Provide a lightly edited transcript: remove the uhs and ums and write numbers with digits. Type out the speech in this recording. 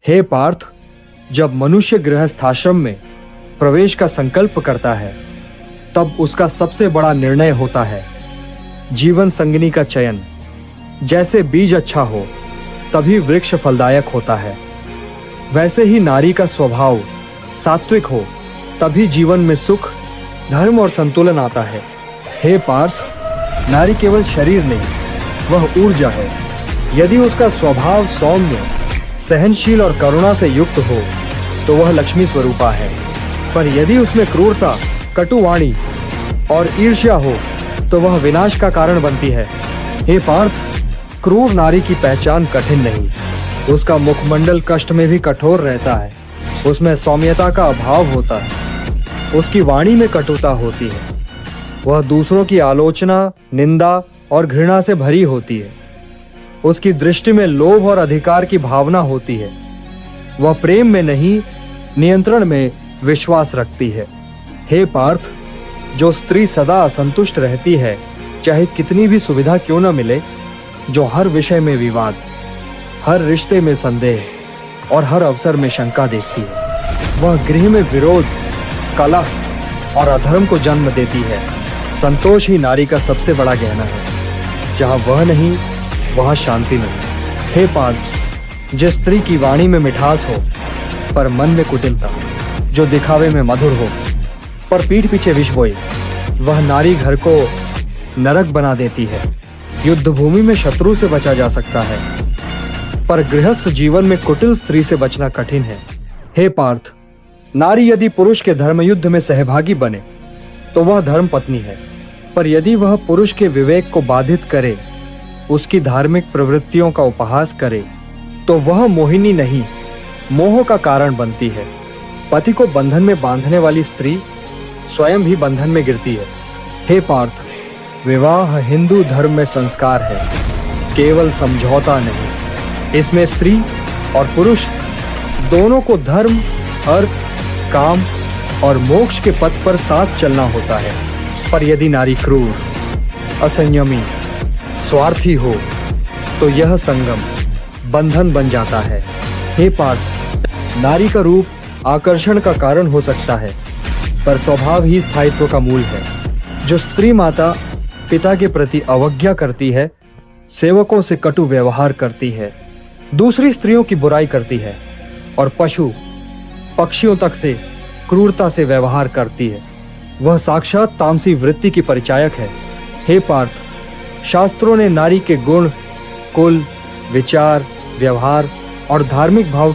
हे पार्थ, जब मनुष्य गृहस्थाश्रम में प्रवेश का संकल्प करता है तब उसका सबसे बड़ा निर्णय होता है जीवन संगिनी का चयन। जैसे बीज अच्छा हो तभी वृक्ष फलदायक होता है, वैसे ही नारी का स्वभाव सात्विक हो तभी जीवन में सुख, धर्म और संतुलन आता है। हे पार्थ, नारी केवल शरीर नहीं, वह ऊर्जा है। यदि उसका स्वभाव सौम्य, सहनशील और करुणा से युक्त हो तो वह लक्ष्मी स्वरूपा है। पर यदि उसमें क्रूरता, कटुवाणी और ईर्ष्या हो तो वह विनाश का कारण बनती है। हे पार्थ, क्रूर नारी की पहचान कठिन नहीं, उसका मुखमंडल कष्ट में भी कठोर रहता है। उसमें सौम्यता का अभाव होता है, उसकी वाणी में कटुता होती है, वह दूसरों की आलोचना, निंदा और घृणा से भरी होती है। उसकी दृष्टि में लोभ और अधिकार की भावना होती है। वह प्रेम में नहीं, नियंत्रण में विश्वास रखती है। हे पार्थ, जो स्त्री सदा असंतुष्ट रहती है, चाहे कितनी भी सुविधा क्यों न मिले, जो हर विषय में विवाद, हर रिश्ते में संदेह और हर अवसर में शंका देखती है, वह गृह में विरोध, कलह और अधर्म को जन्म देती है। संतोष ही नारी का सबसे बड़ा गहना है। जहां वह नहीं, वहां शांति नहीं। हे पार्थ, जिस स्त्री की वाणी में मिठास हो पर मन में कुटिलता, जो दिखावे में मधुर हो पर पीठ पीछे विष बोए, वह नारी घर को नरक बना देती है। युद्ध भूमि में शत्रु से बचा जा सकता है, पर गृहस्थ जीवन में कुटिल स्त्री से बचना कठिन है। हे पार्थ, नारी यदि पुरुष के धर्म युद्ध में सहभागी बने तो वह धर्म पत्नी है, पर यदि वह पुरुष के विवेक को बाधित करे, उसकी धार्मिक प्रवृत्तियों का उपहास करे, तो वह मोहिनी नहीं, मोह का कारण बनती है। पति को बंधन में बांधने वाली स्त्री स्वयं भी बंधन में गिरती है। हे पार्थ, विवाह हिंदू धर्म में संस्कार है, केवल समझौता नहीं। इसमें स्त्री और पुरुष दोनों को धर्म, अर्थ, काम और मोक्ष के पथ पर साथ चलना होता है। पर यदि नारी क्रूर, असंयमी, स्वार्थी हो तो यह संगम बंधन बन जाता है। हे पार्थ, नारी का रूप आकर्षण का कारण हो सकता है, पर स्वभाव ही स्थायित्व का मूल है। जो स्त्री माता पिता के प्रति अवज्ञा करती है, सेवकों से कटु व्यवहार करती है, दूसरी स्त्रियों की बुराई करती है और पशु पक्षियों तक से क्रूरता से व्यवहार करती है, वह साक्षात तामसी वृत्ति की परिचायक है। हे पार्थ, शास्त्रों ने नारी के गुण, कुल, विचार, व्यवहार और धार्मिक भाव